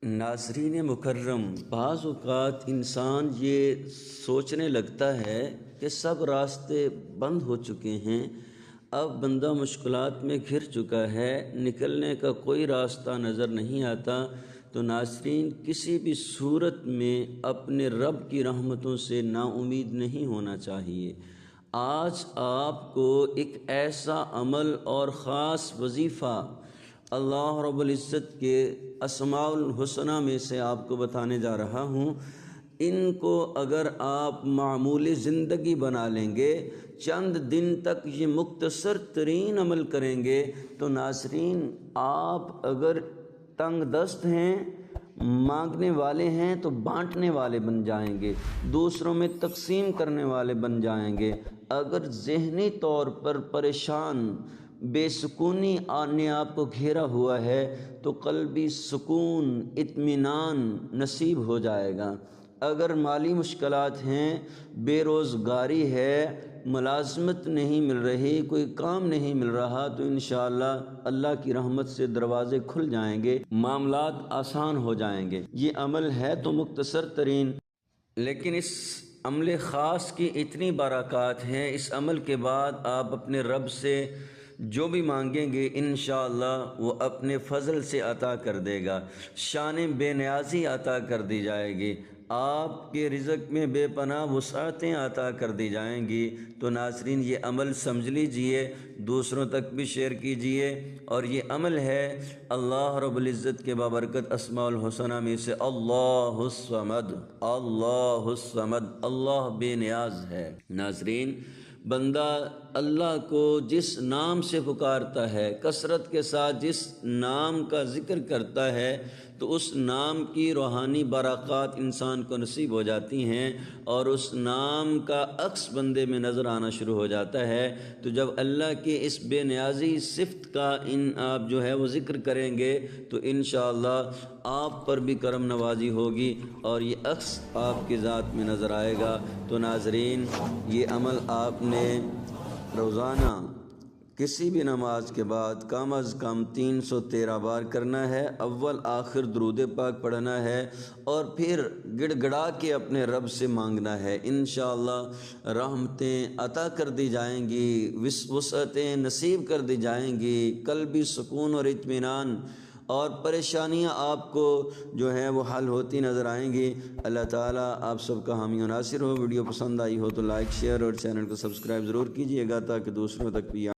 ناظرین مکرم، بعض اوقات انسان یہ سوچنے لگتا ہے کہ سب راستے بند ہو چکے ہیں، اب بندہ مشکلات میں گھر چکا ہے، نکلنے کا کوئی راستہ نظر نہیں آتا۔ تو ناظرین، کسی بھی صورت میں اپنے رب کی رحمتوں سے نا امید نہیں ہونا چاہیے۔ آج آپ کو ایک ایسا عمل اور خاص وظیفہ اللہ رب العزت کے اسماء الحسنہ میں سے آپ کو بتانے جا رہا ہوں۔ ان کو اگر آپ معمول زندگی بنا لیں گے، چند دن تک یہ مختصر ترین عمل کریں گے، تو ناظرین آپ اگر تنگ دست ہیں، مانگنے والے ہیں، تو بانٹنے والے بن جائیں گے، دوسروں میں تقسیم کرنے والے بن جائیں گے۔ اگر ذہنی طور پر پریشان، بے سکونی نے آپ کو گھیرا ہوا ہے، تو قلبی سکون، اطمینان نصیب ہو جائے گا۔ اگر مالی مشکلات ہیں، بے روزگاری ہے، ملازمت نہیں مل رہی، کوئی کام نہیں مل رہا، تو انشاءاللہ اللہ کی رحمت سے دروازے کھل جائیں گے، معاملات آسان ہو جائیں گے۔ یہ عمل ہے تو مختصر ترین، لیکن اس عمل خاص کی اتنی برکات ہیں۔ اس عمل کے بعد آپ اپنے رب سے جو بھی مانگیں گے انشاءاللہ وہ اپنے فضل سے عطا کر دے گا، شان بے نیازی عطا کر دی جائے گی، آپ کے رزق میں بے پناہ وسعتیں عطا کر دی جائیں گی۔ تو ناظرین، یہ عمل سمجھ لیجئے، دوسروں تک بھی شیئر کیجئے، اور یہ عمل ہے اللہ رب العزت کے بابرکت اسماء الحسنہ میں سے اللہ الصمد، اللہ الصمد، اللہ بے نیاز ہے۔ ناظرین، بندہ اللہ کو جس نام سے پکارتا ہے، کثرت کے ساتھ جس نام کا ذکر کرتا ہے، تو اس نام کی روحانی برکات انسان کو نصیب ہو جاتی ہیں، اور اس نام کا عکس بندے میں نظر آنا شروع ہو جاتا ہے۔ تو جب اللہ کی اس بے نیازی صفت کا آپ جو ہے وہ ذکر کریں گے، تو انشاءاللہ آپ پر بھی کرم نوازی ہوگی، اور یہ عکس آپ کی ذات میں نظر آئے گا۔ تو ناظرین، یہ عمل آپ نے روزانہ کسی بھی نماز کے بعد کم از کم 313 بار کرنا ہے۔ اول آخر درود پاک پڑھنا ہے، اور پھر گڑ گڑا کے اپنے رب سے مانگنا ہے۔ انشاءاللہ رحمتیں عطا کر دی جائیں گی، وسعتیں نصیب کر دی جائیں گی، قلبی سکون اور اطمینان اور پریشانیاں آپ کو جو ہیں وہ حل ہوتی نظر آئیں گی۔ اللہ تعالیٰ آپ سب کا حامی و ناصر ہو۔ ویڈیو پسند آئی ہو تو لائک، شیئر اور چینل کو سبسکرائب ضرور کیجیے گا، تاکہ دوسروں تک بھی